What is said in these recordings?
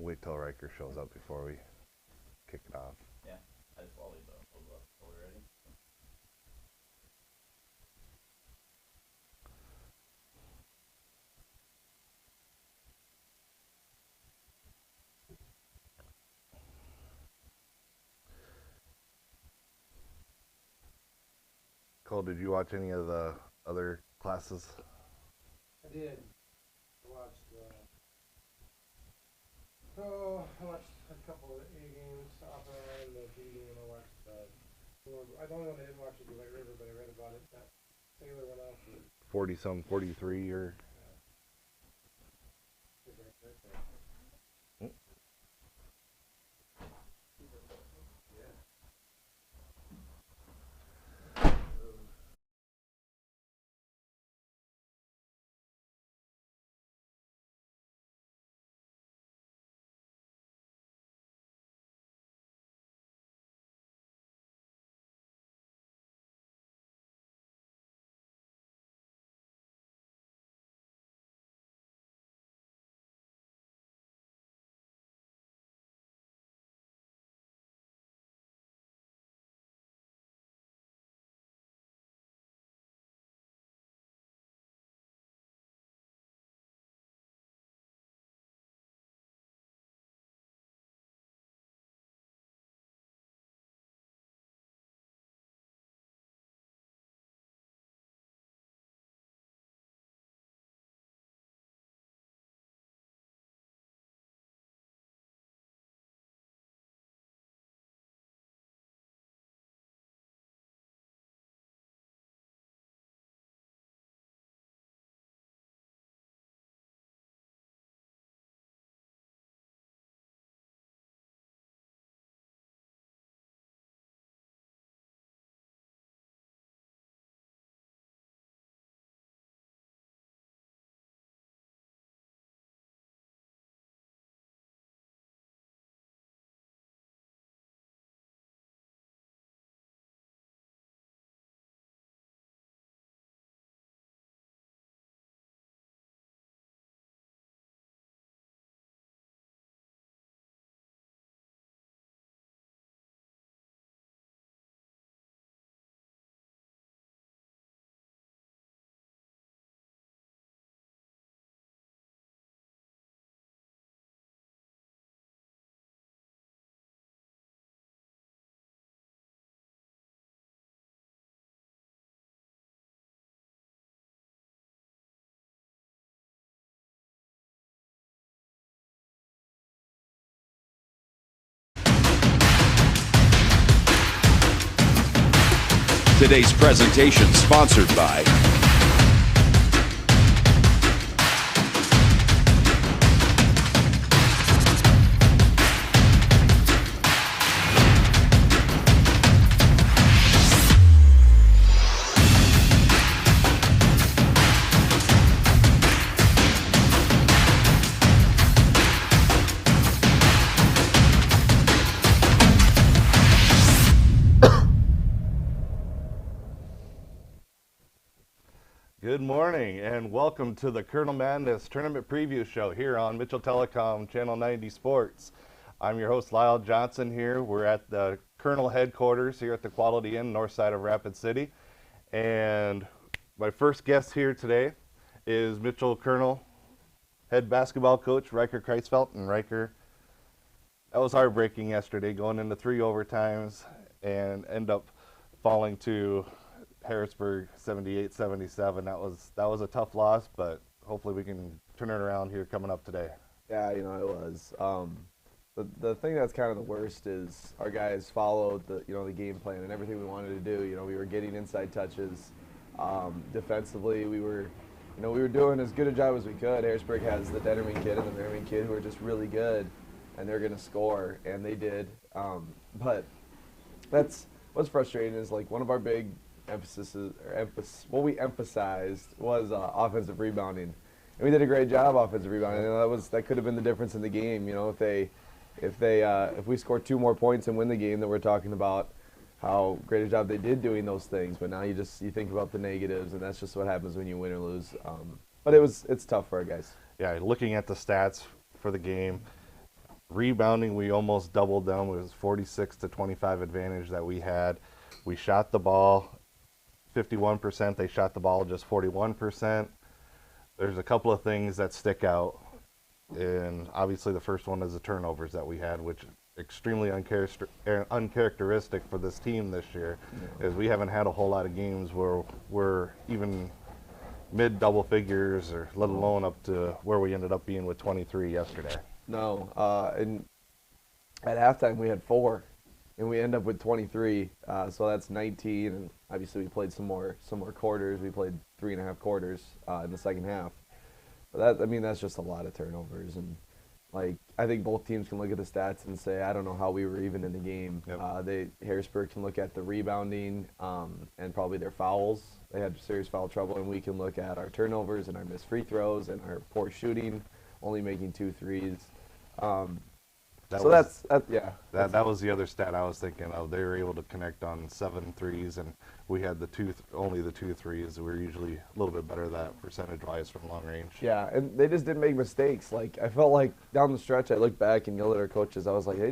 Wait till Riker shows up before we kick it off. Yeah, I just volleyed those up already. Cole, did you watch any of the other classes? I did. I watched. I watched a couple of A games off and on, and the B game. I watched. I don't know. I didn't watch the White River, but I read about it. That Taylor went off. 40-some, 43 or. Right there. Yeah. Today's presentation sponsored by Good morning and welcome to the Kernel Madness Tournament Preview Show here on Mitchell Telecom Channel 90 Sports. I'm your host Lyle Johnson here. We're at the Kernel headquarters here at the Quality Inn, north side of Rapid City. And my first guest here today is Mitchell Kernel head basketball coach Riker Kreisfeld. And Riker, that was heartbreaking yesterday, going into 3 overtimes and end up falling to Harrisburg 78-77. That was a tough loss, but hopefully we can turn it around here coming up today. Yeah, it was. The thing that's kind of the worst is our guys followed the game plan and everything we wanted to do. We were getting inside touches. Defensively, we were doing as good a job as we could. Harrisburg has the Dennerman kid and the Merriman kid who are just really good, and they're going to score, and they did. But what's frustrating is like one of our big what we emphasized was offensive rebounding, and we did a great job offensive rebounding. And that could have been the difference in the game. If we score 2 more points and win the game, then we're talking about how great a job they did doing those things. But now you think about the negatives, and that's just what happens when you win or lose. But it's tough for our guys. Yeah, looking at the stats for the game, Rebounding, we almost doubled them. It was 46 to 25 advantage that we had. We shot the ball 51%. They shot the ball just 41%. There's a couple of things that stick out. And obviously the first one is the turnovers that we had, which extremely uncharacteristic for this team this year, is we haven't had a whole lot of games where we're even mid double figures, or let alone up to where we ended up being with 23 yesterday. No, and at halftime we had 4, and we end up with 23. So that's 19, and obviously we played some more quarters. We played 3.5 quarters in the second half. But that's just a lot of turnovers, and like I think both teams can look at the stats and say, I don't know how we were even in the game. Yep. Harrisburg can look at the rebounding and probably their fouls. They had serious foul trouble, and we can look at our turnovers and our missed free throws and our poor shooting, only making 2 threes. That was the other stat I was thinking of. They were able to connect on 7 threes, and we had only the 2 threes. We were usually a little bit better that percentage-wise from long range. Yeah, and they just didn't make mistakes. Like I felt like down the stretch, I looked back and yelled at our coaches. I was like, they're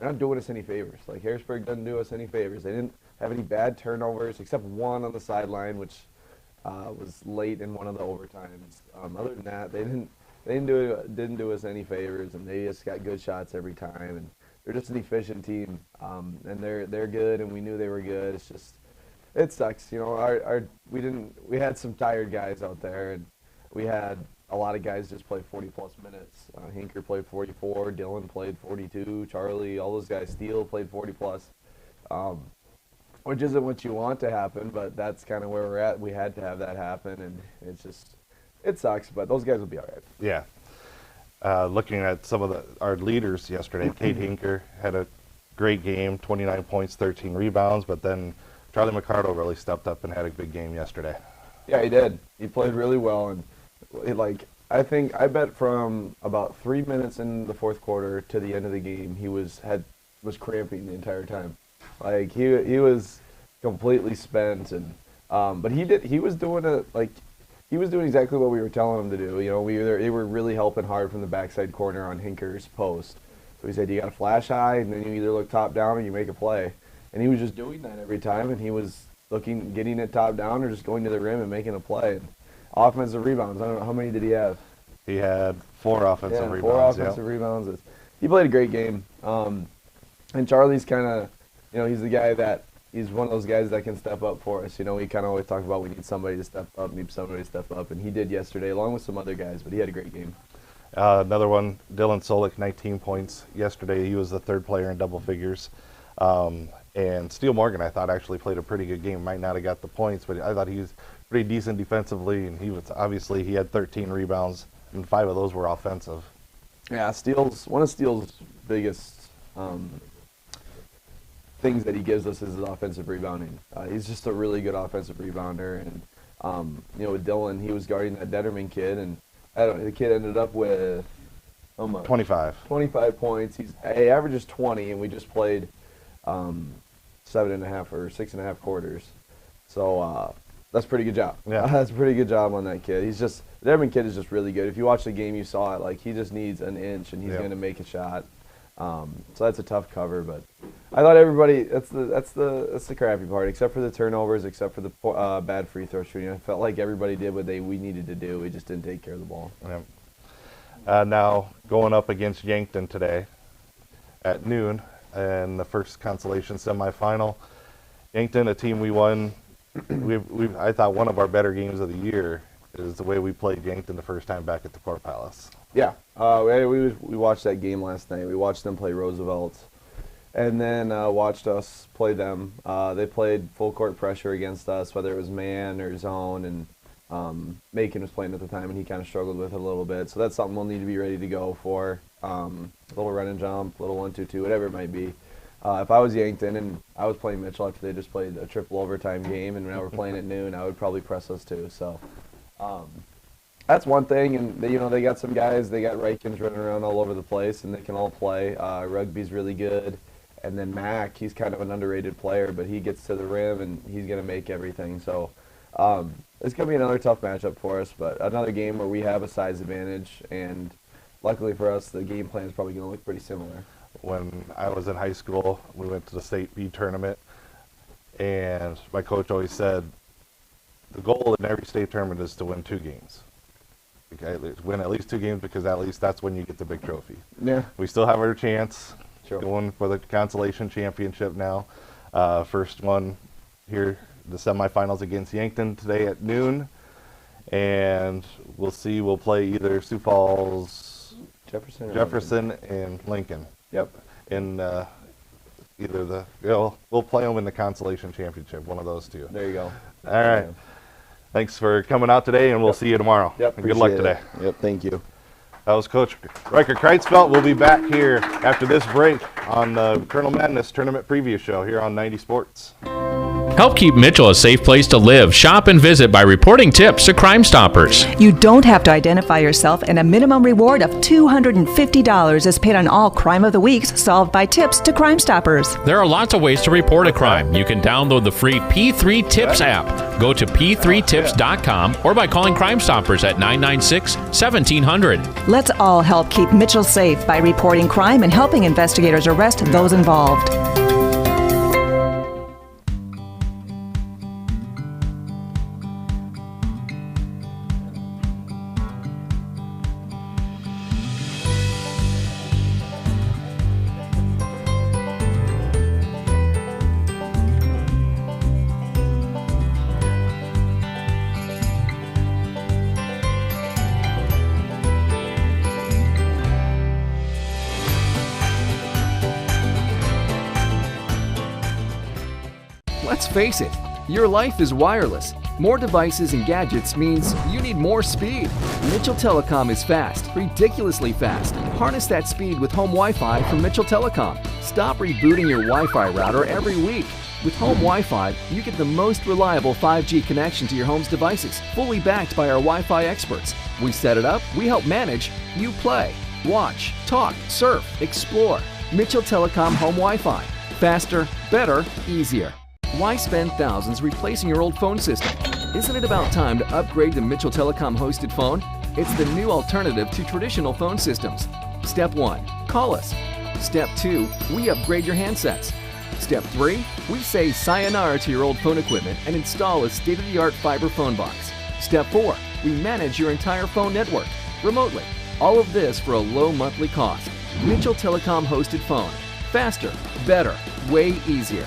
not doing us any favors. Like Harrisburg doesn't do us any favors. They didn't have any bad turnovers except one on the sideline, which was late in one of the overtimes. Other than that, they didn't do us any favors, and they just got good shots every time. And they're just an efficient team, and they're good, and we knew they were good. It's just, it sucks, you know. We had some tired guys out there, and we had a lot of guys just play 40+ minutes. Hinker played 44, Dylan played 42, Charlie, all those guys. Steele played 40+, which isn't what you want to happen, but that's kind of where we're at. We had to have that happen, and it's just. It sucks, but those guys will be all right. Yeah. Looking at some of our leaders yesterday, Kate Hinker had a great game, 29 points, 13 rebounds, but then Charlie McCardle really stepped up and had a big game yesterday. Yeah, he did. He played really well, and I bet from about 3 minutes in the fourth quarter to the end of the game, he was cramping the entire time. Like he was completely spent, and but he was doing it like. He was doing exactly what we were telling him to do. You know, they were really helping hard from the backside corner on Hinker's post. So he said, you got to flash high, and then you either look top down or you make a play. And he was just doing that every time, and he was getting it top down or just going to the rim and making a play. And offensive rebounds, I don't know, how many did he have? He had 4 offensive rebounds. 4 offensive rebounds. He played a great game. And Charlie's kind of, you know, he's one of those guys that can step up for us. You know, we kind of always talk about we need somebody to step up, and he did yesterday along with some other guys, but he had a great game. Another one, Dylan Solik, 19 points yesterday. He was the 3rd player in double figures. And Steele Morgan, I thought, actually played a pretty good game. Might not have got the points, but I thought he was pretty decent defensively, and he had 13 rebounds, and 5 of those were offensive. Yeah, one of Steele's biggest things that he gives us is his offensive rebounding. He's just a really good offensive rebounder, and you know, with Dylan, he was guarding that Detterman kid, and the kid ended up with 25 points. He averages 20, and we just played 7.5 or 6.5 quarters. So that's a pretty good job. Yeah, that's a pretty good job on that kid. The Detterman kid is just really good. If you watch the game, you saw it. Like, he just needs an inch, and he's going to make a shot. So that's a tough cover, but I thought everybody, that's the crappy part, except for the turnovers, except for the bad free throw shooting. I felt like everybody did what we needed to do. We just didn't take care of the ball. Yeah. Now going up against Yankton today at noon in the first consolation semifinal. Yankton, a team we won. I thought one of our better games of the year is the way we played Yankton the first time back at the Court Palace. Yeah, we watched that game last night. We watched them play Roosevelt, and then watched us play them. They played full court pressure against us, whether it was man or zone, and Macon was playing at the time, and he kind of struggled with it a little bit. So that's something we'll need to be ready to go for. A little run and jump, little 1-2-2, whatever it might be. If I was Yankton and I was playing Mitchell after they just played a triple overtime game, and now we're playing at noon, I would probably press us too. So. That's one thing, and they got some guys. They got Rykins running around all over the place, and they can all play. Rugby's really good, and then Mac, he's kind of an underrated player, but he gets to the rim and he's gonna make everything. So it's gonna be another tough matchup for us, but another game where we have a size advantage, and luckily for us, the game plan is probably going to look pretty similar. When I was in high school, we went to the state B tournament, and my coach always said, the goal in every state tournament is to win 2 games. Okay, win at least 2 games, because at least that's when you get the big trophy. Yeah. We still have our chance. Sure. Going for the consolation championship now. First one here, the semifinals against Yankton today at noon. And we'll see, we'll play either Sioux Falls, Jefferson, or Jefferson, and Lincoln. Yep. In either the, we'll play them in the consolation championship, one of those 2. There you go. All right. Thanks for coming out today, and we'll see you tomorrow. Yep. And good luck Appreciate today. it. Yep. Thank you. That was Coach Riker Kreitzfeld. We'll be back here after this break on the Kernel Madness Tournament Preview Show here on 90 Sports. Help keep Mitchell a safe place to live, shop, and visit by reporting tips to Crime Stoppers. You don't have to identify yourself, and a minimum reward of $250 is paid on all Crime of the Weeks solved by tips to Crime Stoppers. There are lots of ways to report a crime. You can download the free P3 Tips app. Go to p3tips.com or by calling Crime Stoppers at 996-1700. Let's all help keep Mitchell safe by reporting crime and helping investigators arrest those involved. Let's face it, your life is wireless. More devices and gadgets means you need more speed. Mitchell Telecom is fast, ridiculously fast. Harness that speed with home Wi-Fi from Mitchell Telecom. Stop rebooting your Wi-Fi router every week. With home Wi-Fi, you get the most reliable 5G connection to your home's devices, fully backed by our Wi-Fi experts. We set it up, we help manage, you play, watch, talk, surf, explore. Mitchell Telecom Home Wi-Fi. Faster, better, easier. Why spend thousands replacing your old phone system? Isn't it about time to upgrade to Mitchell Telecom hosted phone? It's the new alternative to traditional phone systems. Step 1, call us. Step 2, we upgrade your handsets. Step 3, we say sayonara to your old phone equipment and install a state-of-the-art fiber phone box. Step 4, we manage your entire phone network remotely. All of this for a low monthly cost. Mitchell Telecom hosted phone. Faster, better, way easier.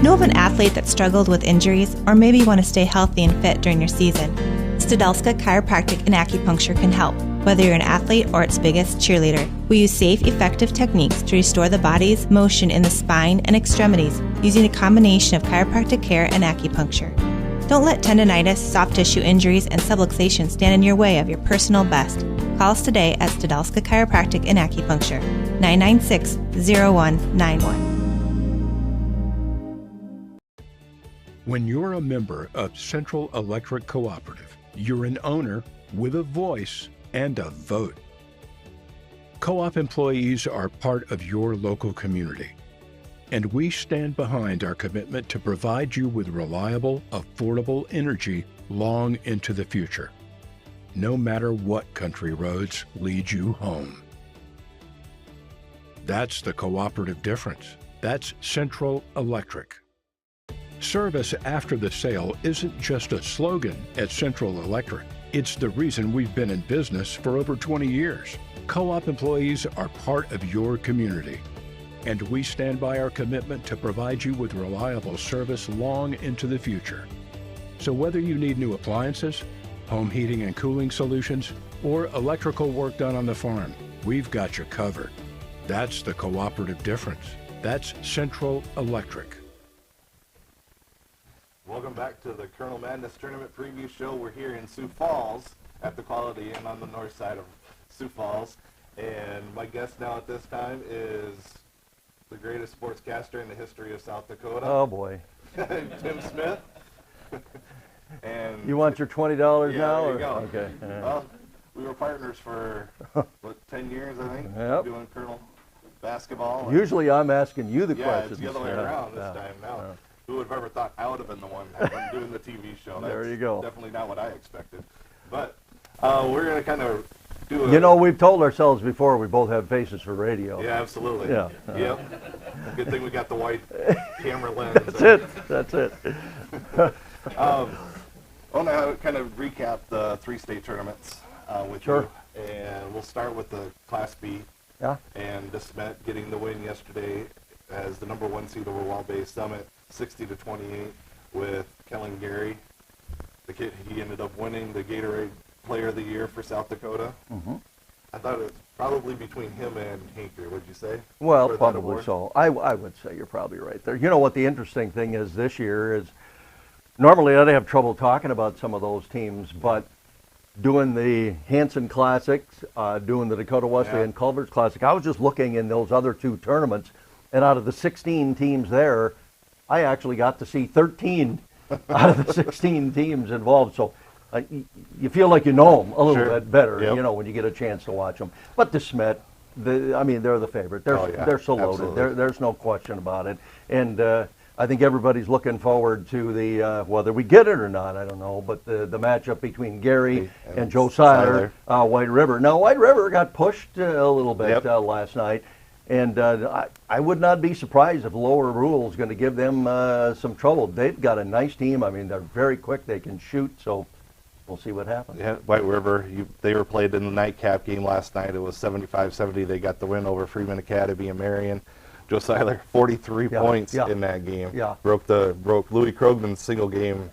Know of an athlete that struggled with injuries, or maybe you want to stay healthy and fit during your season? Stadalska Chiropractic and Acupuncture can help, whether you're an athlete or its biggest cheerleader. We use safe, effective techniques to restore the body's motion in the spine and extremities using a combination of chiropractic care and acupuncture. Don't let tendonitis, soft tissue injuries, and subluxation stand in your way of your personal best. Call us today at Stadalska Chiropractic and Acupuncture, 996-0191. When you're a member of Central Electric Cooperative, you're an owner with a voice and a vote. Co-op employees are part of your local community, and we stand behind our commitment to provide you with reliable, affordable energy long into the future, no matter what country roads lead you home. That's the cooperative difference. That's Central Electric. Service after the sale isn't just a slogan at Central Electric. It's the reason we've been in business for over 20 years. Co-op employees are part of your community, and we stand by our commitment to provide you with reliable service long into the future. So whether you need new appliances, home heating and cooling solutions, or electrical work done on the farm, we've got you covered. That's the cooperative difference. That's Central Electric. Welcome back to the Kernel Madness Tournament Preview Show. We're here in Sioux Falls at the Quality Inn on the north side of Sioux Falls. And my guest now at this time is the greatest sportscaster in the history of South Dakota. Oh boy. Tim Smith. And You want your $20 now? There you go. Okay. Well, we were partners for, 10 years, I think, Yep. doing Kernel basketball. Usually I'm asking you the yeah, questions. it's the other way around this time now. Who would have ever thought I would have been the one doing the TV show? There That's you go. Definitely not what I expected. But we're going to kind of do a... You know, we've told ourselves before we both have faces for radio. Yeah, absolutely. Yeah. Yep. Good thing we got the white camera lens. That's it. I want to kind of recap the 3 state tournaments with Sure. you. And we'll start with the Class B. Yeah. And DeSmet getting the win yesterday as the number 1 seed over Wall-Bay Summit, 60-28 with Kellen Gary. The kid, he ended up winning the Gatorade Player of the Year for South Dakota. Mm-hmm. I thought it was probably between him and Hinker, would you say? Well, For that probably award? so. I would say you're probably right there. You know what the interesting thing is this year is normally I'd have trouble talking about some of those teams, but doing the Hanson Classics, doing the Dakota Wesley and Culver's Classic, I was just looking in those other 2 tournaments, and out of the 16 teams there, I actually got to see 13 out of the 16 teams involved. So you feel like you know them a little bit better, you know, when you get a chance to watch them. But DeSmet, I mean, they're the favorite. They're so loaded. There's no question about it. And I think everybody's looking forward to the, whether we get it or not, I don't know, but the matchup between Gary and Joe Seiler, White River. Now, White River got pushed a little bit last night. And I would not be surprised if Lower Rule is going to give them some trouble. They've got a nice team. I mean, they're very quick. They can shoot. So we'll see what happens. Yeah, White River, they were played in the nightcap game last night. It was 75-70. They got the win over Freeman Academy and Marion. Joe Seiler, 43 points in that game. Yeah. Broke Louis Krogman's single game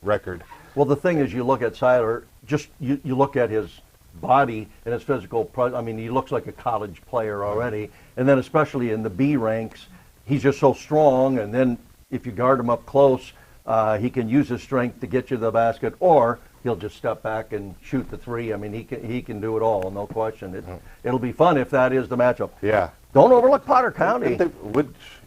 record. Well, the thing is, you look at Seiler, just you look at his body and his physical, I mean, he looks like a college player already. And then especially in the B ranks, he's just so strong. And then if you guard him up close, he can use his strength to get you the basket, or he'll just step back and shoot the 3. I mean, he can do it all, no question. It'll be fun if that is the matchup. Yeah. Don't overlook Potter County.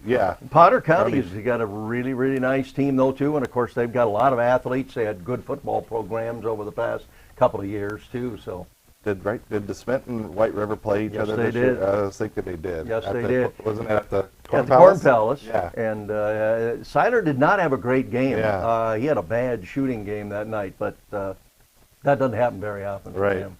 Yeah. Potter County's got a really, really nice team, though, too. And, of course, they've got a lot of athletes. They had good football programs over the past couple of years, too. So. Did DeSmet and White River play each other Yes, this they year? did. I was thinking they did. Yes, they did. Wasn't it at the Corn At the Palace? Corn Palace. Yeah. And Seiler did not have a great game. Yeah. He had a bad shooting game that night, but that doesn't happen very often for Right. him.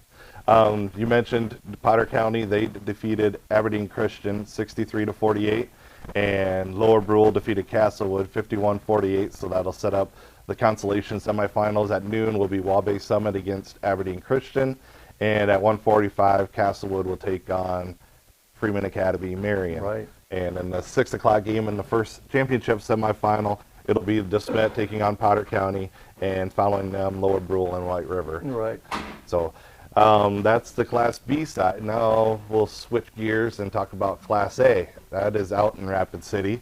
You mentioned Potter County. They defeated Aberdeen Christian 63-48, and Lower Brule defeated Castlewood 51-48. So that'll set up the consolation semifinals. At noon will be Wall-Bay Summit against Aberdeen Christian, and at 1:45 Castlewood will take on Freeman Academy Marion. Right. And in the 6 o'clock game in the first championship semifinal, it'll be DeSmet taking on Potter County, and following them Lower Brule and White River. Right. So that's the Class B side. Now we'll switch gears and talk about Class A. That is out in Rapid City.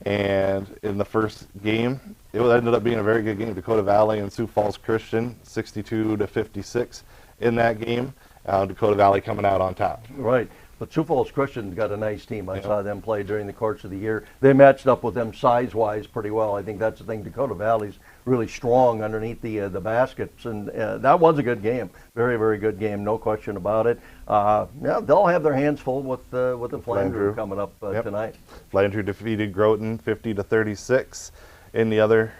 And in the first game, it ended up being a very good game. Dakota Valley and Sioux Falls Christian, 62-56 in that game. Dakota Valley coming out on top. Right. But Sioux Falls Christian's got a nice team. I saw them play during the course of the year. They matched up with them size-wise pretty well. I think that's the thing. Dakota Valley's really strong underneath the baskets, and that was a good game. Very, very good game, no question about it. Yeah, they'll have their hands full with the Flandreau coming up tonight. Flandreau defeated Groton 50-36 in the other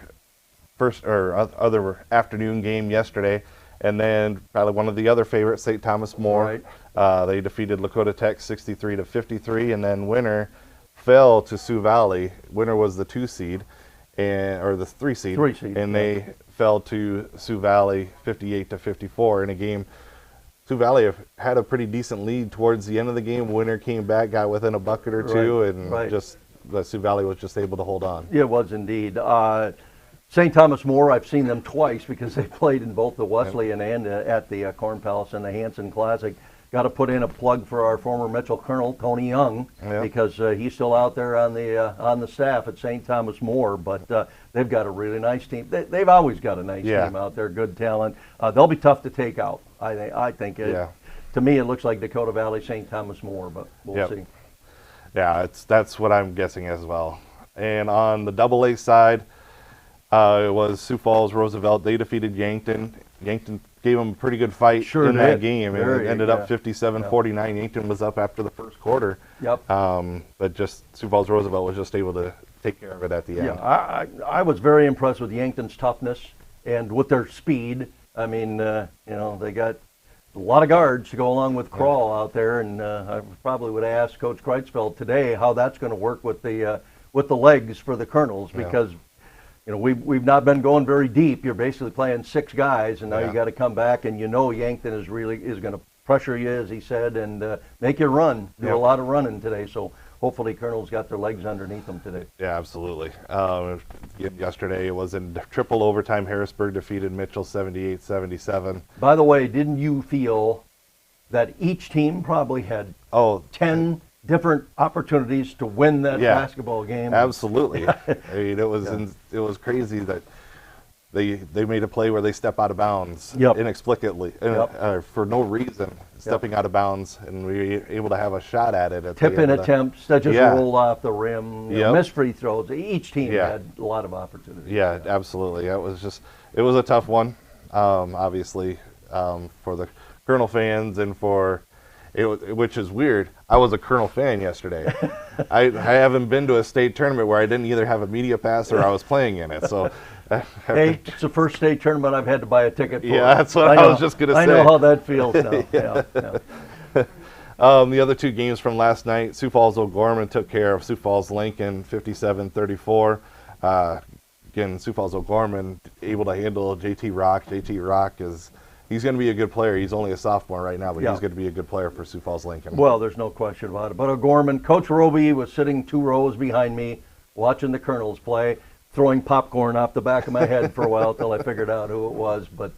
afternoon game yesterday. And then probably one of the other favorites, St. Thomas More. Right. They defeated Lakota Tech 63-53, and then Winter fell to Sioux Valley. Winter was the 2 seed, or the 3 seed. 3 seed. And they fell to Sioux Valley 58-54 in a game. Sioux Valley had a pretty decent lead towards the end of the game. Winter came back, got within a bucket or two, and just Sioux Valley was just able to hold on. Yeah, it was indeed. St. Thomas More, I've seen them twice because they played in both the Wesleyan and at the Corn Palace and the Hanson Classic. Got to put in a plug for our former Mitchell Colonel, Tony Young, because he's still out there on the staff at St. Thomas More. But they've got a really nice team. They've always got a nice team out there, good talent. They'll be tough to take out. I think. to me, it looks like Dakota Valley, St. Thomas more, but we'll see. Yeah, that's what I'm guessing as well. And on the AA side, it was Sioux Falls, Roosevelt. They defeated Yankton. Yankton gave them a pretty good fight in that game, and it ended up 57-49. Yankton was up after the first quarter. But just Sioux Falls, Roosevelt was just able to take care of it at the end. Yeah, I was very impressed with Yankton's toughness and with their speed. I mean, they got a lot of guards to go along with Crawl out there, and I probably would ask Coach Kreitzfeld today how that's going to work with the legs for the Kernels, because we've not been going very deep. You're basically playing 6 guys, and now you got to come back, and Yankton is going to pressure you, as he said, and make you run. Do a lot of running today. So hopefully Kernel's got their legs underneath them today. Yeah, absolutely. Yesterday it was in triple overtime. Harrisburg defeated Mitchell 78-77. By the way, didn't you feel that each team probably had 10 different opportunities to win that basketball game? Absolutely. I mean, it was crazy that they made a play where they step out of bounds inexplicably for no reason, stepping out of bounds, and we were able to have a shot at it. Tip-in attempts that just rolled off the rim, missed free throws. Each team had a lot of opportunities. Yeah, absolutely. It was a tough one, obviously, for the Kernel fans and for which is weird. I was a Kernel fan yesterday. I haven't been to a state tournament where I didn't either have a media pass or I was playing in it. So, hey, it's the first state tournament I've had to buy a ticket for. Yeah, that's what I was just going to say. I know how that feels now. The other 2 games from last night, Sioux Falls O'Gorman took care of Sioux Falls Lincoln 57-34. Again, Sioux Falls O'Gorman able to handle JT Rock. JT Rock he's going to be a good player. He's only a sophomore right now, but he's going to be a good player for Sioux Falls Lincoln. Well, there's no question about it. But O'Gorman, Coach Roby was sitting 2 rows behind me, watching the Kernels play, throwing popcorn off the back of my head for a while until I figured out who it was. But,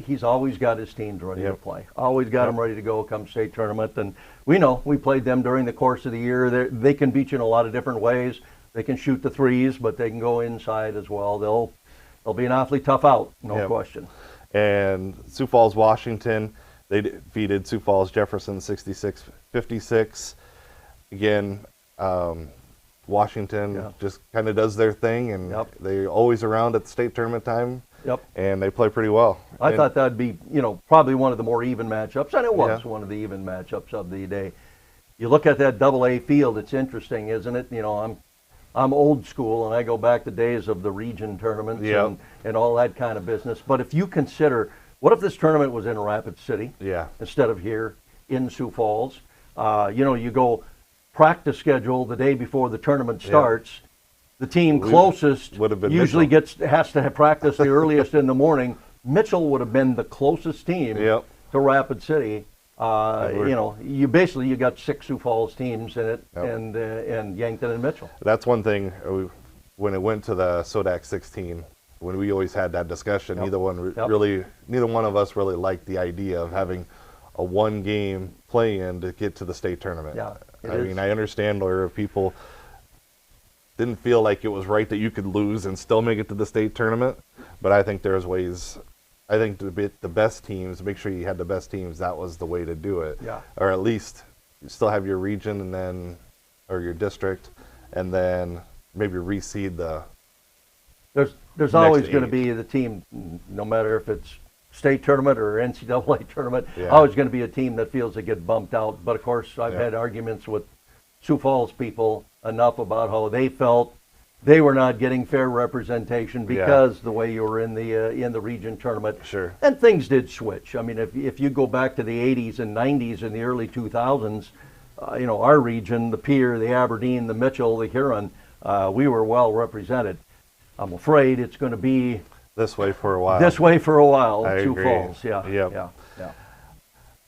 he's always got his teams ready to play. Always got them ready to go come state tournament. And we played them during the course of the year. They can beat you in a lot of different ways. They can shoot the threes, but they can go inside as well. They'll be an awfully tough out, no question. And Sioux Falls, Washington, they defeated Sioux Falls Jefferson 66-56. Again, Washington just kind of does their thing, and they're always around at the state tournament time. And they play pretty well. I thought that'd be, probably one of the more even matchups, and it was one of the even matchups of the day. You look at that AA field, it's interesting, isn't it? I'm old school, and I go back to days of the region tournaments and all that kind of business. But if you consider, what if this tournament was in Rapid City instead of here in Sioux Falls? You go practice schedule the day before the tournament starts. The team closest usually has to have practice the earliest in the morning. Mitchell would have been the closest team to Rapid City. You got 6 Sioux Falls teams in it, and Yankton and Mitchell. That's one thing. When it went to the SODAC 16, when we always had that discussion, neither one of us really liked the idea of having a 1-game play-in to get to the state tournament. I understand where people didn't feel like it was right that you could lose and still make it to the state tournament, but I think there's ways. I think to beat the best teams, make sure you had the best teams, that was the way to do it. Or at least you still have your region and then, or your district, and then maybe reseed the. There's always going to be the team, no matter if it's state tournament or NCAA tournament, always going to be a team that feels they get bumped out. But of course, I've had arguments with Sioux Falls people enough about how they felt they were not getting fair representation because the way you were in the region tournament. And things did switch. I mean, if you go back to the 80s and 90s and the early 2000s, our region, the Pierre, the Aberdeen, the Mitchell, the Huron, we were well represented. I'm afraid it's going to be this way for a while. Sioux Falls, yeah.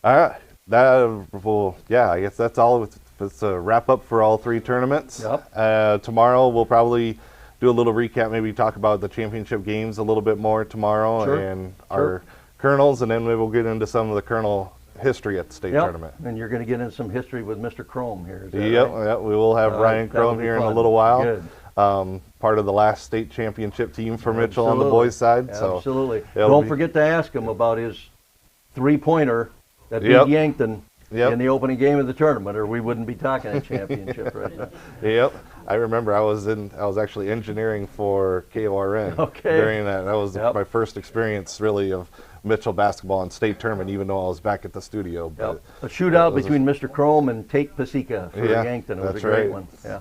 All right, I guess that's all. It's a wrap up for all 3 tournaments. Tomorrow we'll probably do a little recap, maybe talk about the championship games a little bit more tomorrow and our Kernels, and then maybe we'll get into some of the Kernel history at the state tournament. And you're going to get into some history with Mr. Chrome here. Right? We will have Ryan Chrome here in a little while. Good. Part of the last state championship team for Mitchell on the boys' side. Absolutely. Don't forget to ask him about his 3-pointer that beat Yep. Yankton Yep. in the opening game of the tournament, or we wouldn't be talking a championship right now. Yep. I remember I was actually engineering for KORN Okay. during that. That was Yep. my first experience really of Mitchell basketball and state tournament, even though I was back at the studio. Yep. But A shootout it was between Mr. Chrome and Tate Pasica for Yeah, Yankton. It was that's a great right. one. Yeah.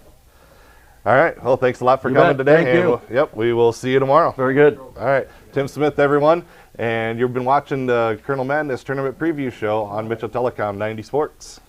all right. Well, thanks a lot for You coming bet. today. Thank and you. Yep. We will see you tomorrow. Very good. All right. Tim Smith, everyone. And you've been watching the Kernel Madness Tournament Preview Show on Mitchell Telecom 90 Sports.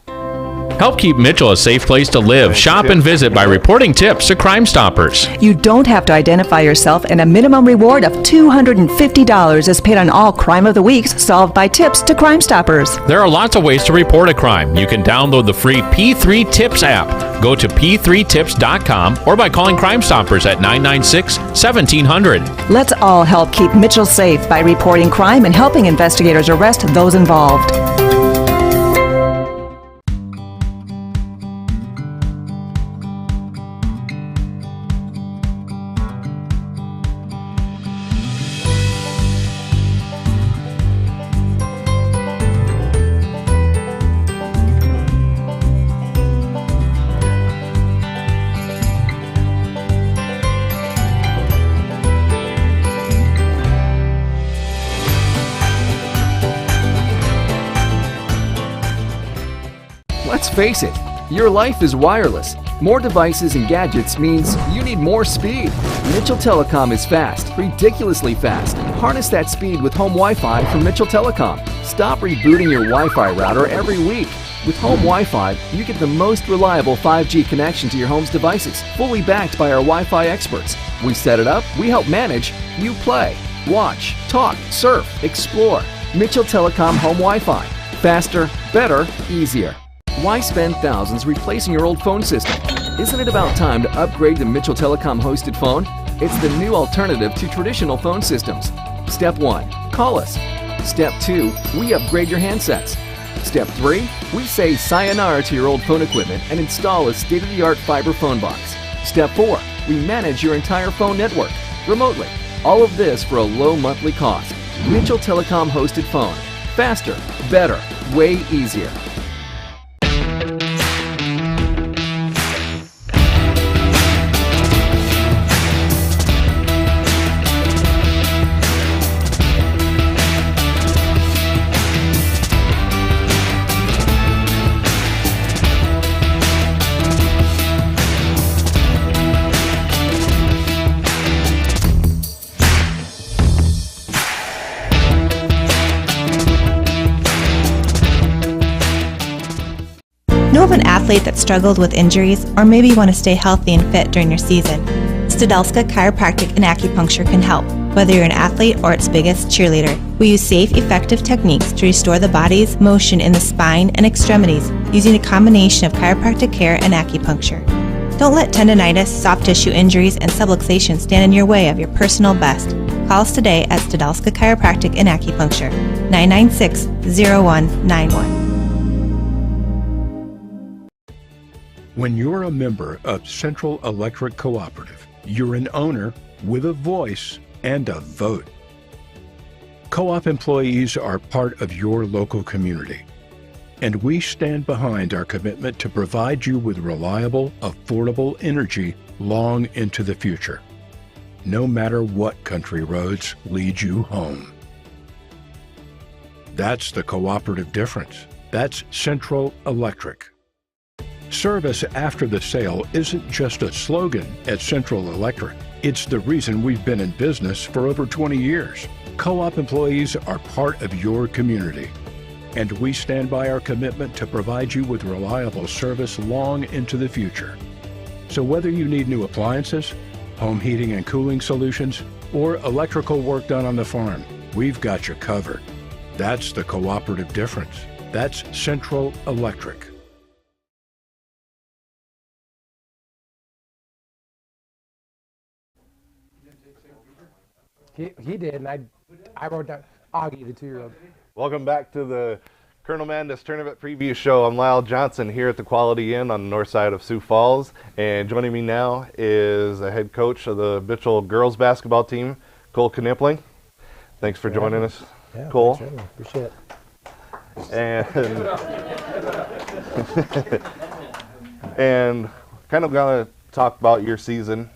Help keep Mitchell a safe place to live, shop, and visit by reporting tips to Crime Stoppers. You don't have to identify yourself, and a minimum reward of $250 is paid on all Crime of the Weeks solved by tips to Crime Stoppers. There are lots of ways to report a crime. You can download the free P3 Tips app. Go to p3tips.com or by calling Crime Stoppers at 996-1700. Let's all help keep Mitchell safe by reporting crime and helping investigators arrest those involved. Let's face it, your life is wireless. More devices and gadgets means you need more speed. Mitchell Telecom is fast, ridiculously fast. Harness that speed with home Wi-Fi from Mitchell Telecom. Stop rebooting your Wi-Fi router every week. With home Wi-Fi, you get the most reliable 5G connection to your home's devices, fully backed by our Wi-Fi experts. We set it up, we help manage, you play, watch, talk, surf, explore. Mitchell Telecom Home Wi-Fi. Faster, better, easier. Why spend thousands replacing your old phone system? Isn't it about time to upgrade to Mitchell Telecom hosted phone? It's the new alternative to traditional phone systems. Step 1. Call us. Step 2. We upgrade your handsets. Step 3. We say sayonara to your old phone equipment and install a state-of-the-art fiber phone box. Step 4. We manage your entire phone network remotely. All of this for a low monthly cost. Mitchell Telecom hosted phone. Faster, better, way easier. Know of an athlete that struggled with injuries, or maybe you want to stay healthy and fit during your season? Studelska Chiropractic and Acupuncture can help, whether you're an athlete or its biggest cheerleader. We use safe, effective techniques to restore the body's motion in the spine and extremities using a combination of chiropractic care and acupuncture. Don't let tendonitis, soft tissue injuries, and subluxation stand in your way of your personal best. Call us today at Studelska Chiropractic and Acupuncture, 996-0191. When you're a member of Central Electric Cooperative, you're an owner with a voice and a vote. Co-op employees are part of your local community, and we stand behind our commitment to provide you with reliable, affordable energy long into the future, no matter what country roads lead you home. That's the cooperative difference. That's Central Electric. Service after the sale isn't just a slogan at Central Electric. It's the reason we've been in business for over 20 years. Co-op employees are part of your community, and we stand by our commitment to provide you with reliable service long into the future. So whether you need new appliances, home heating and cooling solutions, or electrical work done on the farm, we've got you covered. That's the cooperative difference. That's Central Electric. He did, and I wrote down Augie, the 2-year-old. Welcome back to the Kernel Madness Tournament Preview Show. I'm Lyle Johnson here at the Quality Inn on the north side of Sioux Falls. And joining me now is the head coach of the Mitchell girls basketball team, Cole Knipling. Thanks for joining us, Yeah, Cole. appreciate it. And and kind of gonna talk about your season,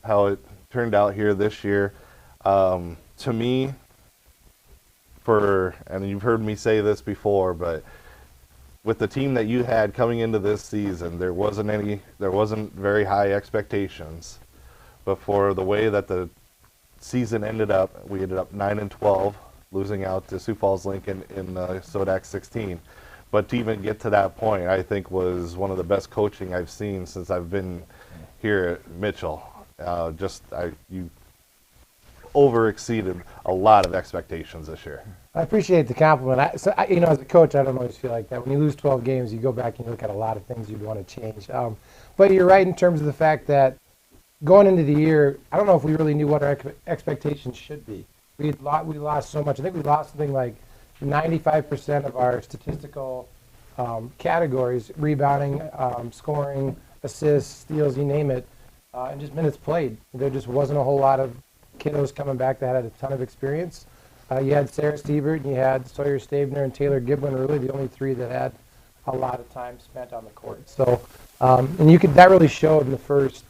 how it turned out here this year. To me, and you've heard me say this before, but with the team that you had coming into this season, there wasn't very high expectations. But for the way that the season ended up, we ended up 9-12, losing out to Sioux Falls Lincoln in Sodac 16. But to even get to that point, I think was one of the best coaching I've seen since I've been here at Mitchell. You over-exceeded a lot of expectations this year. I appreciate the compliment. As a coach, I don't always feel like that. When you lose 12 games, you go back and you look at a lot of things you'd want to change. But you're right in terms of the fact that going into the year, I don't know if we really knew what our expectations should be. We lost so much. I think we lost something like 95% of our statistical categories: rebounding, scoring, assists, steals, you name it, and just minutes played. There just wasn't a whole lot of kiddos coming back that had a ton of experience. You had Sarah Stevert, and you had Sawyer Stabner and Taylor Giblin, really the only three that had a lot of time spent on the court. So, that really showed in the first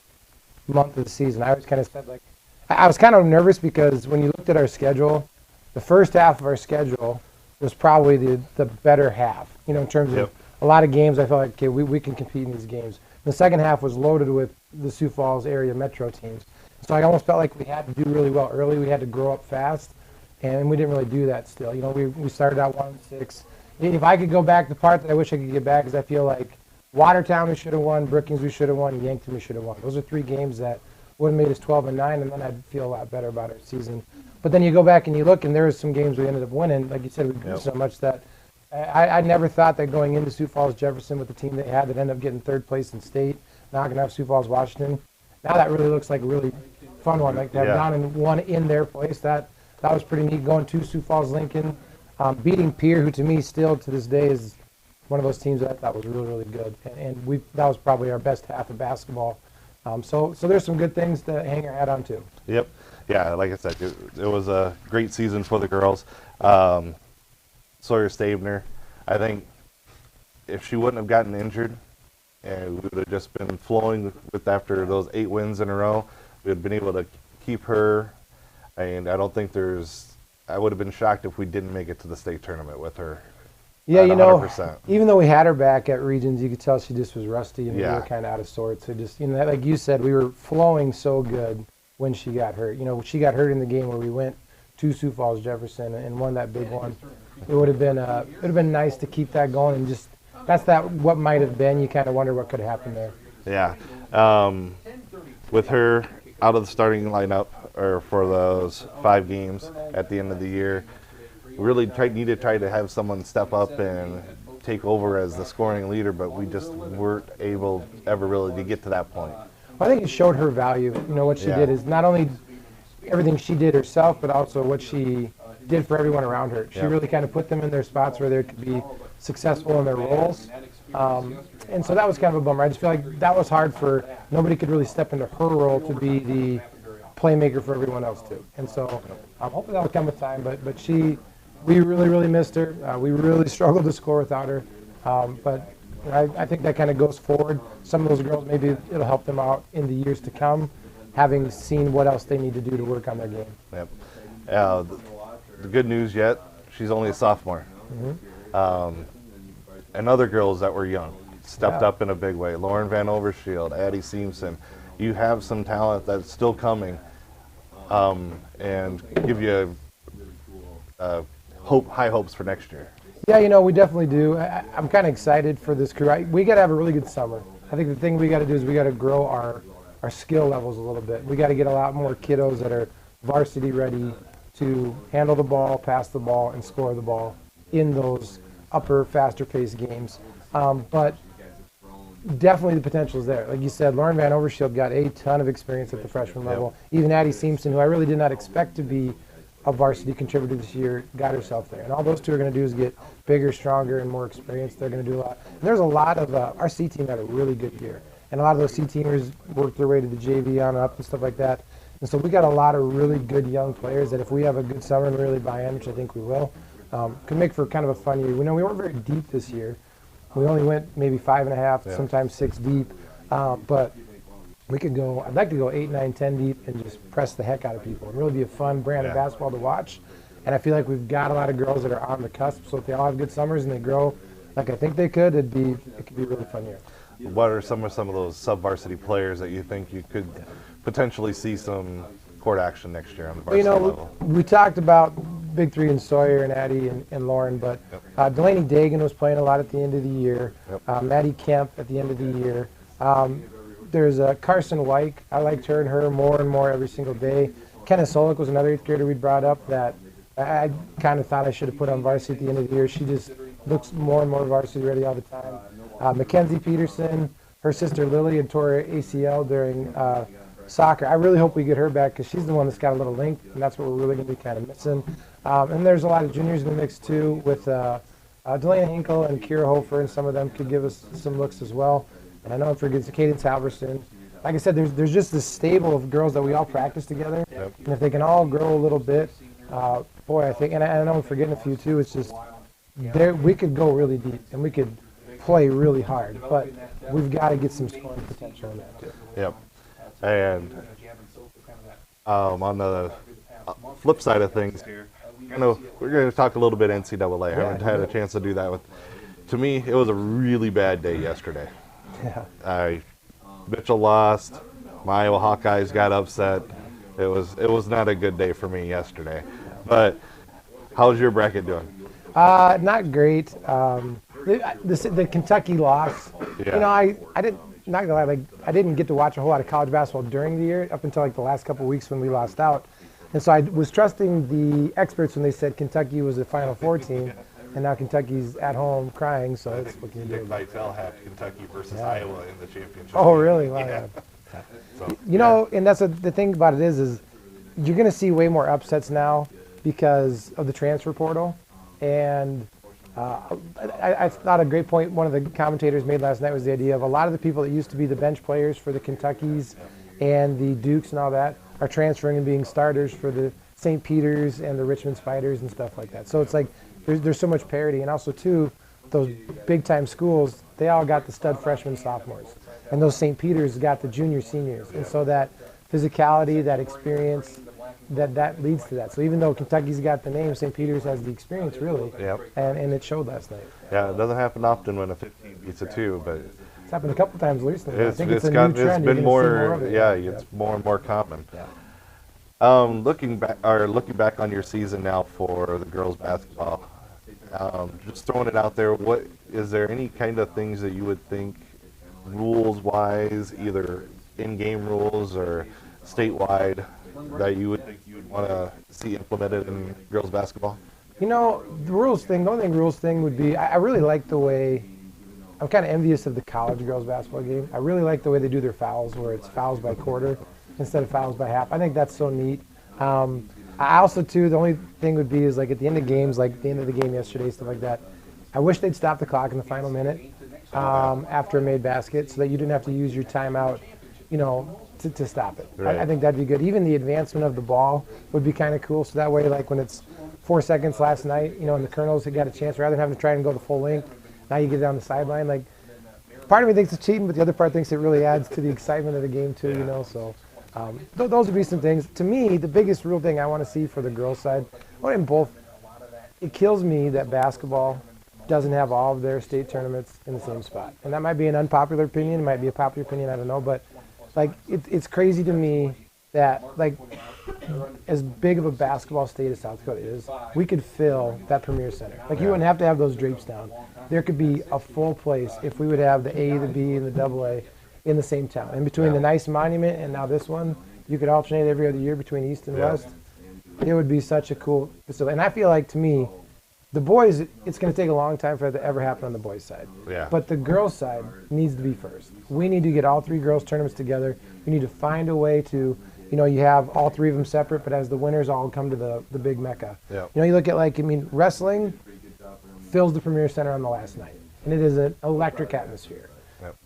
month of the season. I always kind of said, I was kind of nervous because when you looked at our schedule, the first half of our schedule was probably the better half, in terms of a lot of games. I felt like, okay, we can compete in these games. The second half was loaded with the Sioux Falls area metro teams. So I almost felt like we had to do really well early. We had to grow up fast, and we didn't really do that still. We started out 1-6. If I could go back, the part that I wish I could get back is I feel like Watertown we should have won, Brookings we should have won, Yankton we should have won. Those are three games that would have made us 12-9, and then I'd feel a lot better about our season. But then you go back and you look, and there was some games we ended up winning. Like you said, we grew so much that I never thought that going into Sioux Falls Jefferson with the team they had that ended up getting third place in state, knocking off Sioux Falls Washington. Now that really looks like a really fun one. Like to have down and one in their place, that was pretty neat. Going to Sioux Falls Lincoln, beating Pierre, who to me still to this day is one of those teams that I thought was really, really good. And that was probably our best half of basketball. So there's some good things to hang our hat on too. Yep. Yeah, like I said, it was a great season for the girls. Sawyer Stabner, I think if she wouldn't have gotten injured and we would have just been flowing with after those 8 wins in a row, we would have been able to keep her. And I don't think I would have been shocked if we didn't make it to the state tournament with her. Yeah, 100%. Even though we had her back at Regions, you could tell she just was rusty and we Yeah. were kind of out of sorts. So just, like you said, we were flowing so good when she got hurt. She got hurt in the game where we went to Sioux Falls Jefferson and won that big one. It would have been nice to keep that going, and just what might have been. You kind of wonder what could have happened there. Yeah. With her out of the starting lineup or for those 5 games at the end of the year, we really needed to try to have someone step up and take over as the scoring leader, but we just weren't able ever really to get to that point. Well, I think it showed her value. What she did is not only everything she did herself, but also what she did for everyone around her. She really kind of put them in their spots where they could be successful in their roles. And so that was kind of a bummer. I just feel like that was hard nobody could really step into her role to be the playmaker for everyone else too. And so hopefully that will come with time, but we really, really missed her. We really struggled to score without her. But I think that kind of goes forward. Some of those girls, maybe it'll help them out in the years to come, having seen what else they need to do to work on their game. Yep. The good news yet, she's only a sophomore. Mm-hmm. And other girls that were young stepped up in a big way. Lauren Van Overshield, Addie Seamson. You have some talent that's still coming, and give you high hopes for next year. Yeah, we definitely do. I'm kind of excited for this crew. We got to have a really good summer. I think the thing we got to do is we got to grow our skill levels a little bit. We got to get a lot more kiddos that are varsity ready to handle the ball, pass the ball, and score the ball in those upper, faster-paced games. But definitely the potential is there. Like you said, Lauren Van Overshield got a ton of experience at the freshman level. Even Addie Seamson, who I really did not expect to be a varsity contributor this year, got herself there. And all those two are going to do is get bigger, stronger, and more experienced. They're going to do a lot. And there's a lot of our C team had a really good year. And a lot of those C teamers worked their way to the JV on up and stuff like that. And so we got a lot of really good young players that if we have a good summer and really buy in, which I think we will, could make for kind of a fun year. We know we weren't very deep this year. We only went maybe 5.5, sometimes 6 deep, but we could go. I'd like to go 8, 9, 10 deep and just press the heck out of people and really be a fun brand of basketball to watch. And I feel like we've got a lot of girls that are on the cusp. So if they all have good summers and they grow like I think they could, it could be a really fun year. What are some of those sub-varsity players that you think you could potentially see some court action next year on the varsity level? We talked about Big Three and Sawyer and Addie and Lauren, but Delaney Dagan was playing a lot at the end of the year. Maddie Kemp at the end of the year. There's Carson Wyke. I liked her and her more and more every single day. Kenna Solik was another 8th grader we brought up that I kind of thought I should have put on varsity at the end of the year. She just looks more and more varsity ready all the time. Mackenzie Peterson, her sister Lily had tore her ACL during soccer. I really hope we get her back because she's the one that's got a little length, and that's what we're really going to be kind of missing. And there's a lot of juniors in the mix too with Delana Hinkle and Kira Hofer, and some of them could give us some looks as well. And I know I'm forgetting Cadence Halverson. Like I said, there's just this stable of girls that we all practice together, and if they can all grow a little bit, boy, I think, and I know I'm forgetting a few too. It's just we could go really deep and we could play really hard, but we've got to get some scoring potential in that too. Yep. And on the flip side of things here, we're going to talk a little bit NCAA. I haven't had a chance to do that. To me, it was a really bad day yesterday. Mitchell lost. My Iowa Hawkeyes got upset. It was not a good day for me yesterday. But how's your bracket doing? Not great. The Kentucky loss. I didn't. Not gonna lie, like I didn't get to watch a whole lot of college basketball during the year up until like the last couple of weeks when we lost out, and so I was trusting the experts when they said Kentucky was a Final Four team, and now Kentucky's at home crying. So it's what can you do? Nick Vitale had Kentucky versus Iowa in the championship. Oh really? Wow. Yeah. So, and that's the thing about it is you're gonna see way more upsets now because of the transfer portal, and. I thought a great point one of the commentators made last night was the idea of a lot of the people that used to be the bench players for the Kentuckys and the Dukes and all that are transferring and being starters for the St. Peter's and the Richmond Spiders and stuff like that. So it's like there's so much parity. And also, too, those big-time schools, they all got the stud freshmen, sophomores. And those St. Peter's got the junior, seniors. And so that physicality, that experience, that leads to that. So even though Kentucky's got the name, St. Peter's has the experience, really. Yep. And it showed last night. Yeah, it doesn't happen often when a 15 beats a 2, but it's happened a couple times recently. I think it's a new trend. It's been more of it. It's more and more common. Looking back on your season now for the girls basketball, just throwing it out there, what is there any kind of things that you would think rules-wise, either in-game rules or statewide, that you would think you would want to see implemented in girls basketball? The rules thing, the only rules thing would be, I really like the way, I'm kind of envious of the college girls basketball game. I really like the way they do their fouls, where it's fouls by quarter instead of fouls by half. I think that's so neat. I also, too, the only thing would be is like at the end of games, like the end of the game yesterday, stuff like that, I wish they'd stop the clock in the final minute after a made basket so that you didn't have to use your timeout, to stop it. Right. I think that'd be good. Even the advancement of the ball would be kind of cool. So that way, like when it's 4 seconds last night, and the Kernels had got a chance, rather than having to try and go the full length, now you get down the sideline. Like, part of me thinks it's cheating, but the other part thinks it really adds to the excitement of the game too, So those would be some things. To me, the biggest real thing I want to see for the girls' side, in both, it kills me that basketball doesn't have all of their state tournaments in the same spot. And that might be an unpopular opinion, it might be a popular opinion, I don't know, but it's crazy to me that, as big of a basketball state as South Dakota is, we could fill that Premier Center. You wouldn't have to have those drapes down. There could be a full place if we would have the A, the B, and the AA in the same town. In between the nice monument and now this one, you could alternate every other year between East and West. It would be such a cool facility. And I feel like, to me, the boys, it's going to take a long time for it to ever happen on the boys' side. Yeah. But the girls' side needs to be first. We need to get all 3 girls' tournaments together. We need to find a way to, you have all 3 of them separate, but as the winners all come to the big mecca. Yeah. You look at, wrestling fills the Premier Center on the last night, and it is an electric atmosphere. Yep.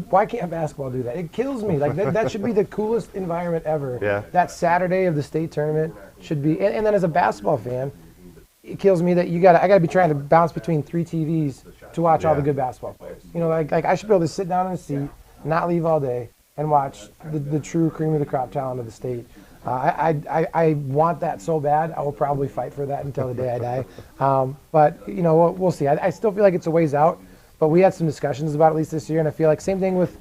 Why can't basketball do that? It kills me. That should be the coolest environment ever. Yeah. That Saturday of the state tournament should be, and then as a basketball fan, it kills me that I gotta be trying to bounce between 3 TVs to watch all the Yeah. good basketball players. You know, like I should be able to sit down in a seat, not leave all day, and watch the true cream of the crop talent of the state. I want that so bad. I will probably fight for that until the day I die. But you know, we'll see. I still feel like it's a ways out. But we had some discussions about it at least this year, and I feel like same thing with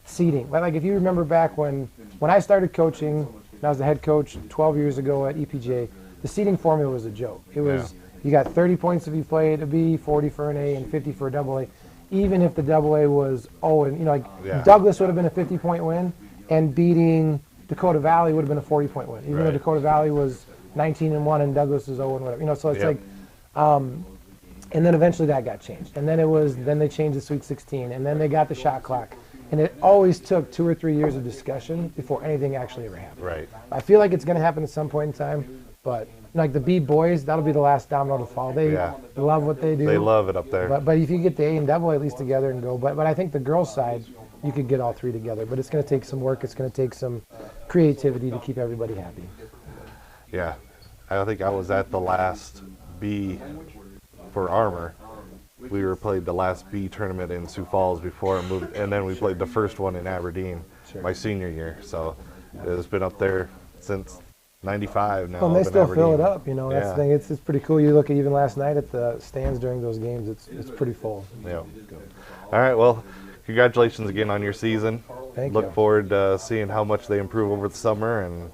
seating. Like if you remember back when I started coaching, and I was the head coach 12 years ago at EPJ, the seating formula was a joke. It was you got 30 points if you played a B, 40 for an A, and 50 for a double A. Even if the double A was and you know, like Douglas would have been a 50-point win, and beating Dakota Valley would have been a 40-point win. Even though Dakota Valley was 19-1 and Douglas was 0 and whatever. You know, so it's like, and then eventually that got changed, and then they changed the Sweet 16, and then they got the shot clock, and it always took 2 or 3 years of discussion before anything actually ever happened. Right. I feel like it's going to happen at some point in time, but like the B boys, that'll be the last domino to fall. They love what they do. They love it up there. But if you get the A and double A at least together and go, but I think the girls' side, you could get all 3 together. But it's going to take some work. It's going to take some creativity to keep everybody happy. Yeah, I think I was at the last B for Armor. We played the last B tournament in Sioux Falls before it moved, and then we played the first one in Aberdeen my senior year. So it's been up there since '95 now. Well, and they still fill it Aberdeen. up, you know. That's the thing. It's pretty cool. You look at even last night at the stands during those games. It's pretty full. Yeah. All right. Well, congratulations again on your season. Thank Look you. forward to seeing how much they improve over the summer and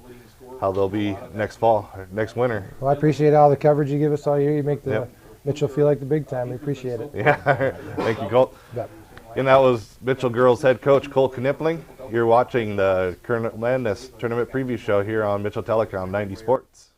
how they'll be next fall, or next winter. Well, I appreciate all the coverage you give us all year. You make the Mitchell feel like the big time. We appreciate it. Yeah. Thank you, Colt. Yep. And that was Mitchell girls head coach Cole Knipling. You're watching the Kernel Madness tournament preview show here on Mitchell Telecom 90 Sports.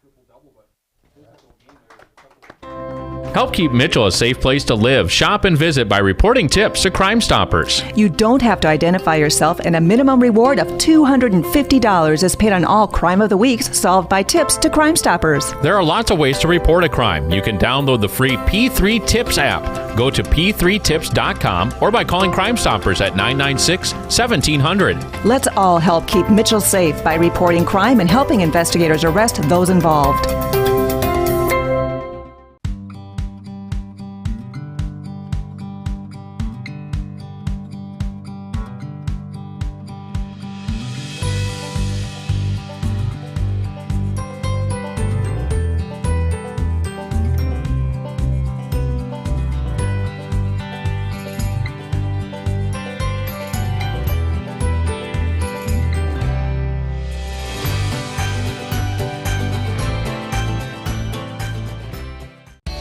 Help keep Mitchell a safe place to live, shop, and visit by reporting tips to Crime Stoppers. You don't have to identify yourself, and a minimum reward of $250 is paid on all Crime of the Weeks solved by tips to Crime Stoppers. There are lots of ways to report a crime. You can download the free P3 Tips app. Go to p3tips.com or by calling Crime Stoppers at 996-1700. Let's all help keep Mitchell safe by reporting crime and helping investigators arrest those involved.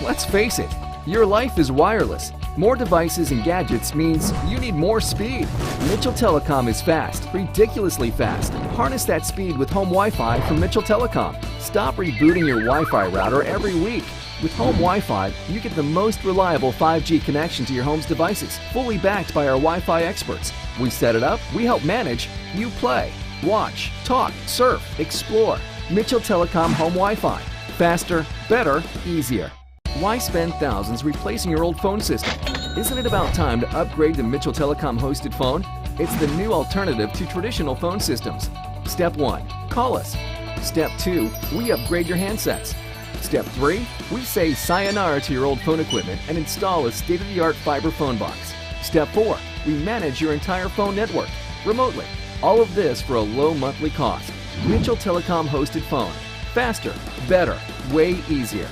Let's face it, your life is wireless. More devices and gadgets means you need more speed. Mitchell Telecom is fast, ridiculously fast. Harness that speed with home Wi-Fi from Mitchell Telecom. Stop rebooting your Wi-Fi router every week. With home Wi-Fi, you get the most reliable 5G connection to your home's devices, fully backed by our Wi-Fi experts. We set it up, we help manage, you play, watch, talk, surf, explore. Mitchell Telecom home Wi-Fi. Faster, better, easier. Why spend thousands replacing your old phone system? Isn't it about time to upgrade to Mitchell Telecom hosted phone? It's the new alternative to traditional phone systems. Step 1, call us. Step 2, we upgrade your handsets. Step 3, we say sayonara to your old phone equipment and install a state-of-the-art fiber phone box. Step 4, we manage your entire phone network remotely. All of this for a low monthly cost. Mitchell Telecom hosted phone. Faster, better, way easier.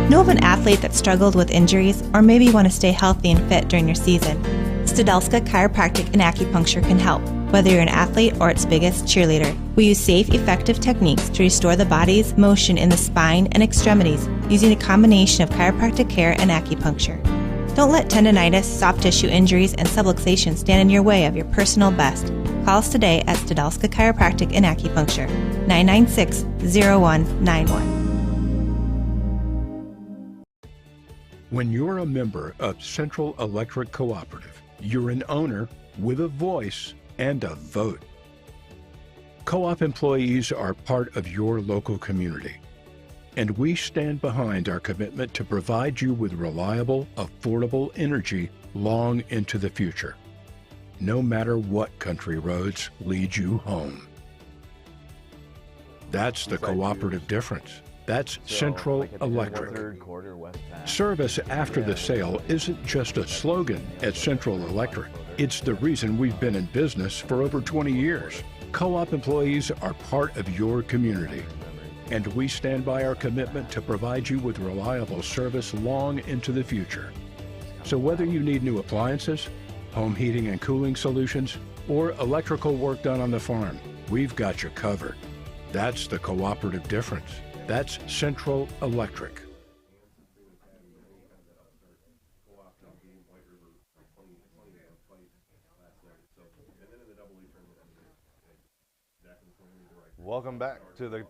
Know of an athlete that struggled with injuries or maybe want to stay healthy and fit during your season? Studelska Chiropractic and Acupuncture can help, whether you're an athlete or its biggest cheerleader. We use safe, effective techniques to restore the body's motion in the spine and extremities using a combination of chiropractic care and acupuncture. Don't let tendonitis, soft tissue injuries, and subluxation stand in your way of your personal best. Call us today at Studelska Chiropractic and Acupuncture, 996-0191. When you're a member of Central Electric Cooperative, you're an owner with a voice and a vote. Co-op employees are part of your local community, and we stand behind our commitment to provide you with reliable, affordable energy long into the future, no matter what country roads lead you home. That's the cooperative difference. That's Central Electric. Service after the sale isn't just a slogan at Central Electric. It's the reason we've been in business for over 20 years. Co-op employees are part of your community, and we stand by our commitment to provide you with reliable service long into the future. So whether you need new appliances, home heating and cooling solutions, or electrical work done on the farm, we've got you covered. That's the cooperative difference. That's Central Electric. Welcome back to the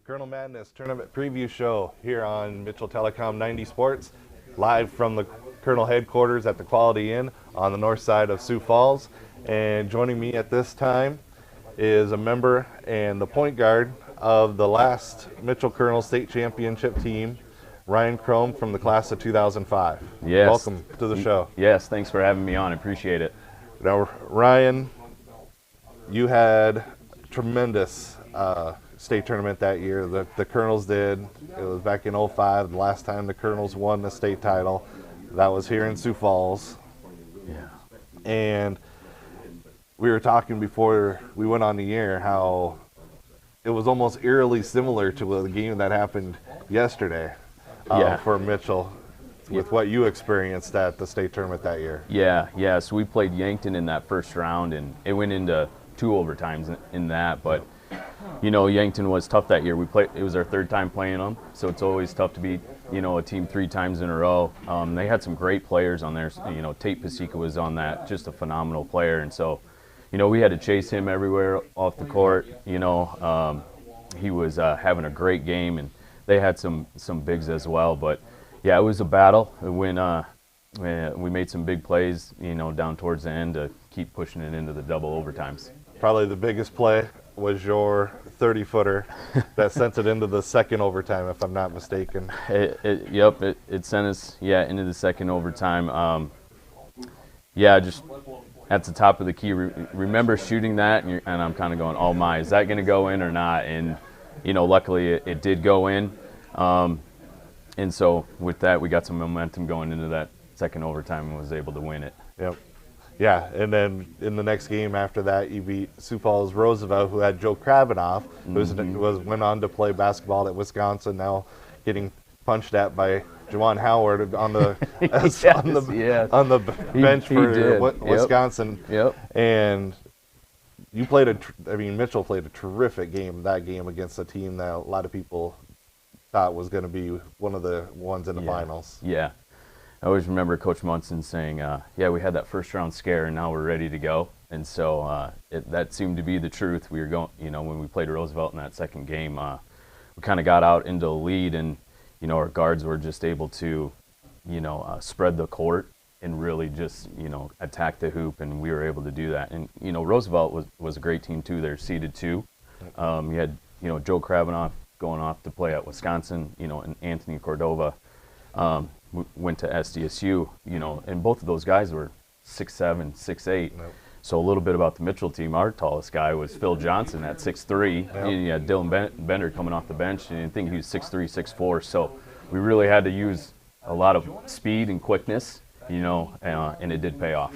Kernel Madness Tournament Preview Show here on Mitchell Telecom 90 Sports, live from the Kernel headquarters at the Quality Inn on the north side of Sioux Falls. And joining me at this time is a member and the point guard of the last Mitchell Kernel State Championship team, Ryan Chrome from the class of 2005. Yes. Welcome to the show. Yes, thanks for having me on. I appreciate it. Now, Ryan, you had tremendous state tournament that year. The Kernels did. It was back in 05, the last time the Kernels won the state title. That was here in Sioux Falls. Yeah. And we were talking before we went on the air how it was almost eerily similar to the game that happened yesterday for Mitchell with what you experienced at the state tournament that year. Yeah. So we played Yankton in that first round, and it went into 2 overtimes in that. But, you know, Yankton was tough that year. It was our 3rd time playing them, so it's always tough to beat, you know, a team 3 times in a row. They had some great players on there. You know, Tate Pasica was on that, just a phenomenal player. And so, you know, we had to chase him everywhere off the court. You know, he was having a great game, and they had some bigs as well. But yeah, it was a battle. When we made some big plays, you know, down towards the end to keep pushing it into the double overtimes. Probably the biggest play was your 30-footer that sent it into the second overtime, if I'm not mistaken. It sent us into the second overtime. Just at the top of the key. Remember shooting that, and I'm kind of going, oh my, is that going to go in or not? And, you know, luckily it did go in. And so with that, we got some momentum going into that second overtime and was able to win it. Yep. Yeah, and then in the next game after that, you beat Sioux Falls Roosevelt, who had Joe Kravinoff, who went on to play basketball at Wisconsin, now getting punched at by Juwan Howard on the on the bench for Wisconsin. Yep. And you played Mitchell played a terrific game that game against a team that a lot of people thought was going to be one of the ones in the finals. Yeah. I always remember Coach Munson saying, we had that first round scare and now we're ready to go. And so that seemed to be the truth. We were going, you know, when we played Roosevelt in that second game, we kind of got out into the lead, and, you know, our guards were just able to, you know, spread the court and really just, you know, attack the hoop, and we were able to do that. And, you know, Roosevelt was a great team too. They're seeded 2. You had, you know, Joe Kravinoff going off to play at Wisconsin, you know, and Anthony Cordova went to SDSU, you know, and both of those guys were 6'7", 6'8". Nope. So a little bit about the Mitchell team. Our tallest guy was Phil Johnson at 6'3". Yep. And you had Dylan Bender coming off the bench, and I think he was 6'3", 6'4". So we really had to use a lot of speed and quickness, you know, and it did pay off.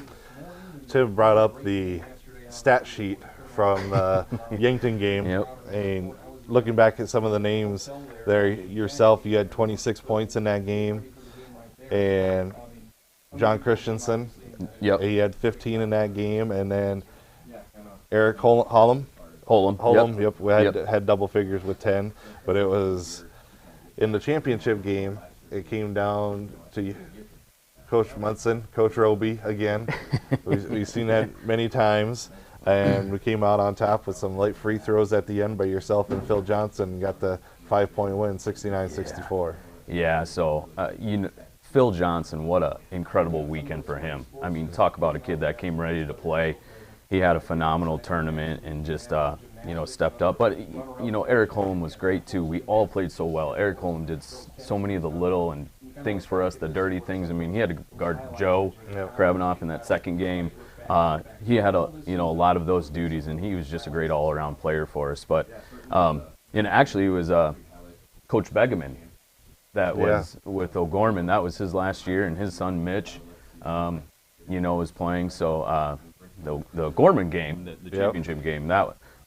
Tim brought up the stat sheet from the Yankton game. Yep. And looking back at some of the names there, yourself, you had 26 points in that game. And John Christensen, he had 15 in that game. And then Eric Holm, we had double figures with 10. But it was in the championship game, it came down to Coach Munson, Coach Roby again. We've seen that many times. And we came out on top with some late free throws at the end by yourself and Phil Johnson, and got the 5-point win, 69-64. Yeah, so, you know, Phil Johnson, what an incredible weekend for him. I mean, talk about a kid that came ready to play. He had a phenomenal tournament and just, stepped up. But, Eric Holm was great too. We all played so well. Eric Holm did so many of the little and things for us, the dirty things. I mean, he had to guard Joe Krabanoff in that second game. He had a lot of those duties, and he was just a great all-around player for us. But and actually, it was Coach Begeman that was with O'Gorman. That was his last year, and his son Mitch, was playing. So the Gorman game, the championship game,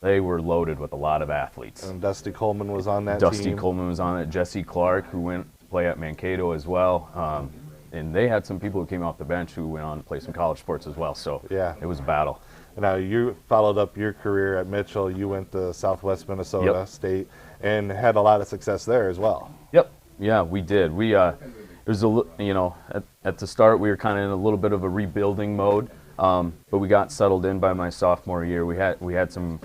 they were loaded with a lot of athletes. And Dusty Coleman was on that team. Dusty Coleman was on it. Jesse Clark, who went to play at Mankato as well. And they had some people who came off the bench who went on to play some college sports as well. So it was a battle. Now, you followed up your career at Mitchell. You went to Southwest Minnesota State and had a lot of success there as well. Yep. Yeah, we did. We it was at the start we were kind of in a little bit of a rebuilding mode, but we got settled in by my sophomore year. We had some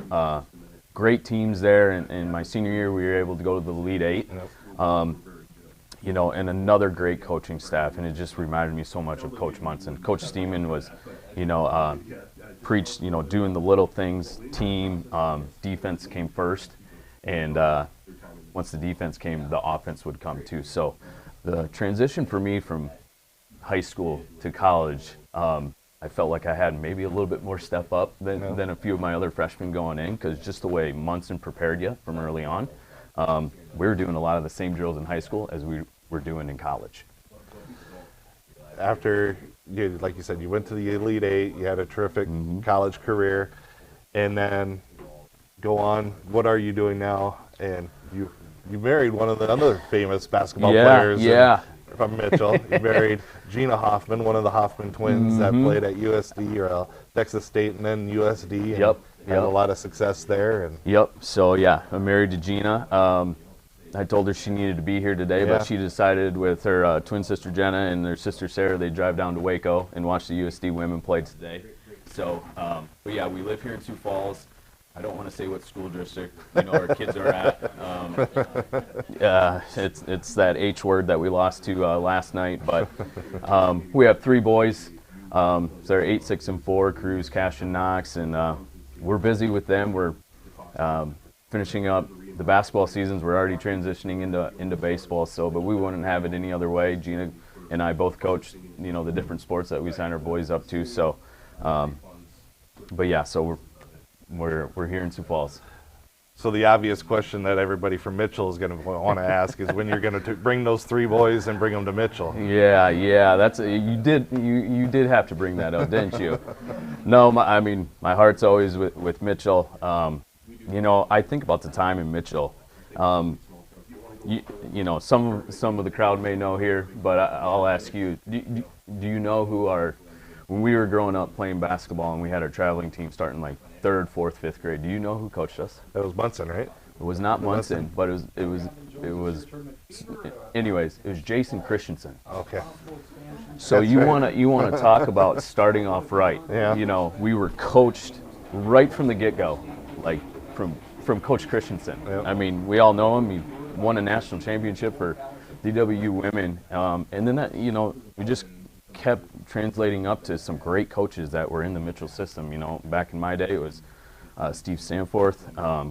great teams there, and in my senior year we were able to go to the Elite Eight. And another great coaching staff, and it just reminded me so much of Coach Munson. Coach Steeman was, preached, doing the little things, team, defense came first, and once the defense came, the offense would come too. So the transition for me from high school to college, I felt like I had maybe a little bit more step up than a few of my other freshmen going in, because just the way Munson prepared you from early on, we were doing a lot of the same drills in high school as we were doing in college. After, like you said, you went to the Elite Eight, you had a terrific college career, and then go on. What are you doing now? And you married one of the other famous basketball players from Mitchell. You married Gina Hoffman, one of the Hoffman twins that played at USD or Texas State and then USD. And had a lot of success there. And So, I'm married to Gina. I told her she needed to be here today, but she decided with her twin sister Jenna and their sister Sarah, they'd drive down to Waco and watch the USD women play today. So, we live here in Sioux Falls. I don't want to say what school district our kids are at. It's that H word that we lost to last night. But we have 3 boys. So they're 8, 6, and 4. Cruz, Cash, and Knox, and we're busy with them. We're finishing up the basketball seasons. We're already transitioning into baseball. But we wouldn't have it any other way. Gina and I both coach the different sports that we sign our boys up to. So, so we're here in Sioux Falls. So the obvious question that everybody from Mitchell is going to want to ask is when you're going to bring those 3 boys and bring them to Mitchell. That's you did have to bring that up, didn't you? No, my heart's always with Mitchell. I think about the time in Mitchell. Some of the crowd may know here, but I'll ask you. Do you know who when we were growing up playing basketball and we had our traveling team starting like 3rd, 4th, 5th grade, do you know who coached us? That was Munson, right? It was not Munson, but it was anyways, it was Jason Christensen. Okay. So you want to talk about starting off right. Yeah. We were coached right from the get-go, like from Coach Christensen. Yep. I mean, we all know him. He won a national championship for DW women. And then that, we just kept translating up to some great coaches that were in the Mitchell system. Back in my day, it was Steve Sanforth,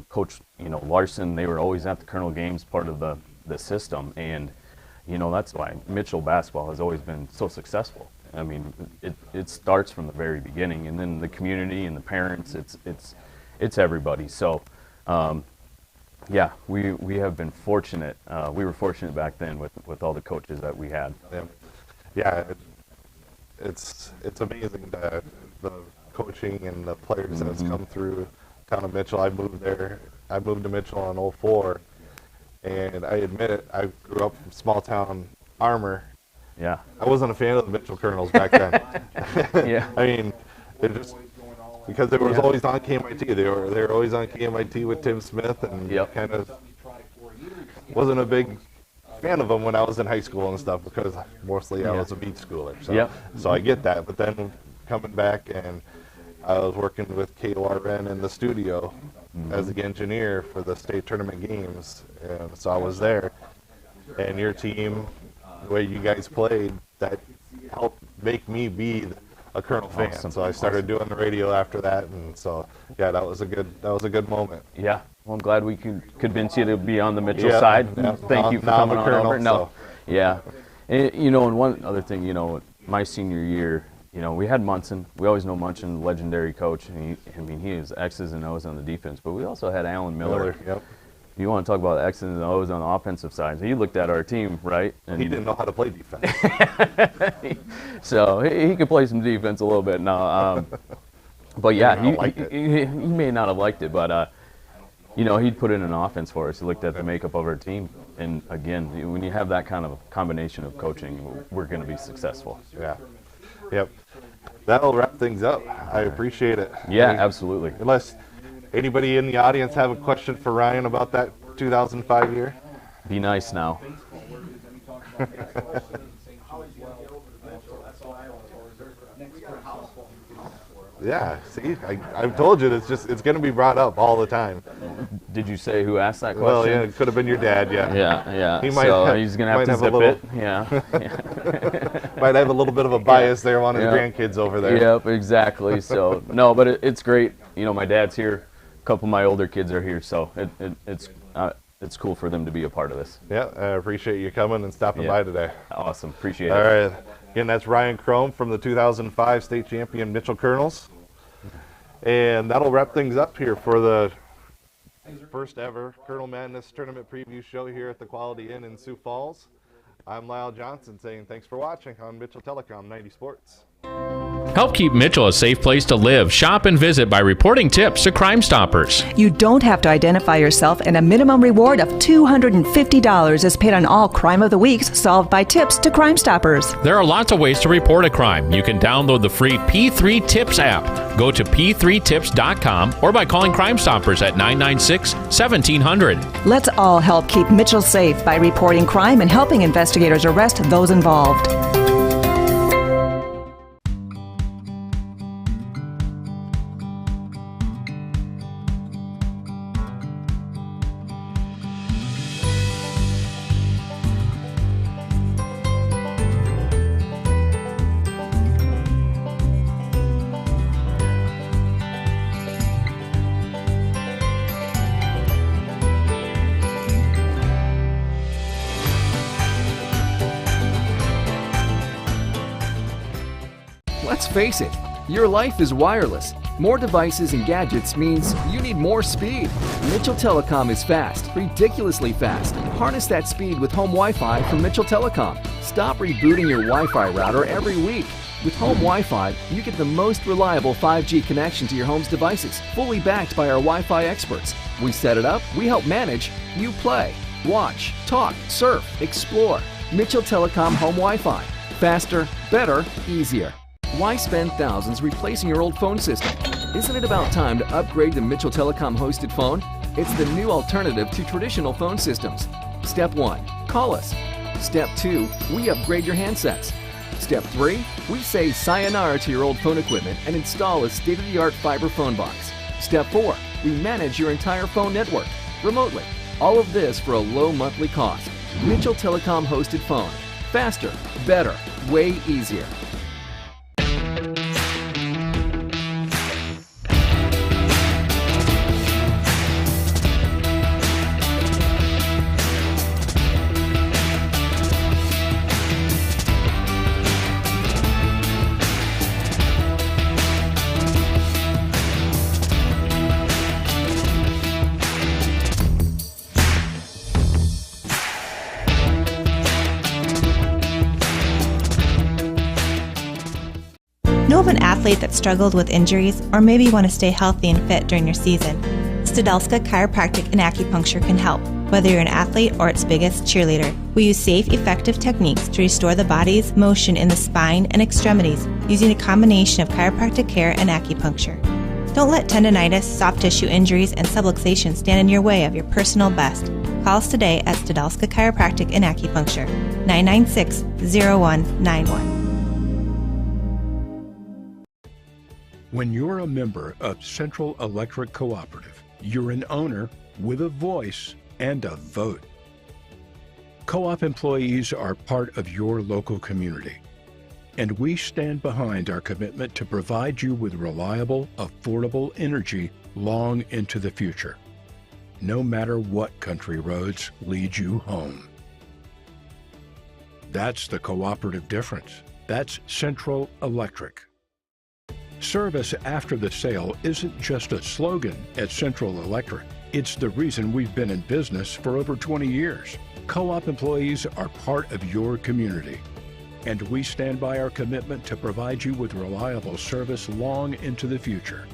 Coach, Larson. They were always at the Kernel games, part of the system. And, that's why Mitchell basketball has always been so successful. I mean, it starts from the very beginning, and then the community and the parents, it's everybody. So, we have been fortunate. We were fortunate back then with all the coaches that we had. It's amazing the coaching and the players that's come through town of Mitchell. I moved to Mitchell in 2004, and I admit it, I grew up from small town Armour. Yeah. I wasn't a fan of the Mitchell Kernels back then. Yeah. I mean, they're just because they was always on KMIT. They were always on KMIT with Tim Smith, and kind of wasn't a big fan of them when I was in high school and stuff, because mostly I was a beach schooler. So I get that. But then coming back, and I was working with KORN in the studio as the engineer for the state tournament games, and so I was there. And your team the way you guys played, that helped make me be a Kernel fan. Awesome. So I started doing the radio after that, and so yeah, that was a good moment. Yeah. Well, I'm glad we could convince you to be on the Mitchell Yeah, side. yeah. Thank you for Now I'm coming a on Kernel, over. No. so. Yeah. And, and one other thing, my senior year, we had Munson. We always know Munson, legendary coach. And he was X's and O's on the defense. But we also had Alan Miller. Yep. You want to talk about X's and O's on the offensive side. So he looked at our team, right? And He didn't know how to play defense. so he could play some defense a little bit now. But yeah, he may not have liked it, but he'd put in an offense for us. He looked at the makeup of our team, and again, when you have that kind of combination of coaching, we're going to be successful. Yeah. Yep. That'll wrap things up. I appreciate it. Yeah, absolutely. Unless anybody in the audience have a question for Ryan about that 2005 year? Be nice now. Yeah, see, I've told you it's going to be brought up all the time. Did you say who asked that question? Well, yeah, it could have been your dad. Yeah. Yeah. He might so have, he's going to have to zip it. Yeah. Might have a little bit of a bias there, wanting his grandkids over there. Yep, exactly. So no, but it's great. My dad's here. A couple of my older kids are here, so it's cool for them to be a part of this. Yeah, I appreciate you coming and stopping by today. Awesome, appreciate it. All right, again, that's Ryan Crome from the 2005 state champion Mitchell Kernels, and that'll wrap things up here for the first ever Kernel Madness tournament preview show here at the Quality Inn in Sioux Falls. I'm Lyle Johnson saying thanks for watching on Mitchell Telecom 90 Sports. Help keep Mitchell a safe place to live, shop, and visit by reporting tips to Crime Stoppers. You don't have to identify yourself, and a minimum reward of $250 is paid on all Crime of the Weeks solved by tips to Crime Stoppers. There are lots of ways to report a crime. You can download the free P3 Tips app. Go to p3tips.com or by calling Crime Stoppers at 996-1700. Let's all help keep Mitchell safe by reporting crime and helping investigators arrest those involved. Let's face it, your life is wireless. More devices and gadgets means you need more speed. Mitchell Telecom is fast, ridiculously fast. Harness that speed with home Wi-Fi from Mitchell Telecom. Stop rebooting your Wi-Fi router every week. With home Wi-Fi, you get the most reliable 5G connection to your home's devices, fully backed by our Wi-Fi experts. We set it up, we help manage, you play, watch, talk, surf, explore. Mitchell Telecom Home Wi-Fi. Faster, better, easier. Why spend thousands replacing your old phone system? Isn't it about time to upgrade to Mitchell Telecom hosted phone? It's the new alternative to traditional phone systems. Step 1, call us. Step 2, we upgrade your handsets. Step 3, we say sayonara to your old phone equipment and install a state-of-the-art fiber phone box. Step 4, we manage your entire phone network remotely. All of this for a low monthly cost. Mitchell Telecom hosted phone. Faster, better, way easier. Know of an athlete that struggled with injuries or maybe you want to stay healthy and fit during your season? Stedelska Chiropractic and Acupuncture can help, whether you're an athlete or its biggest cheerleader. We use safe, effective techniques to restore the body's motion in the spine and extremities using a combination of chiropractic care and acupuncture. Don't let tendonitis, soft tissue injuries, and subluxation stand in your way of your personal best. Call us today at Stedelska Chiropractic and Acupuncture, 996-0191. When you're a member of Central Electric Cooperative, you're an owner with a voice and a vote. Co-op employees are part of your local community, and we stand behind our commitment to provide you with reliable, affordable energy long into the future, no matter what country roads lead you home. That's the cooperative difference. That's Central Electric. Service after the sale isn't just a slogan at Central Electric. It's the reason we've been in business for over 20 years. Co-op employees are part of your community, and we stand by our commitment to provide you with reliable service long into the future.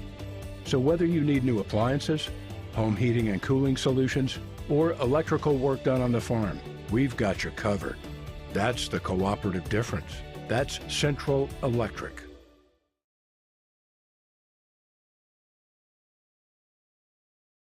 So whether you need new appliances, home heating and cooling solutions, or electrical work done on the farm, we've got you covered. That's the cooperative difference. That's Central Electric.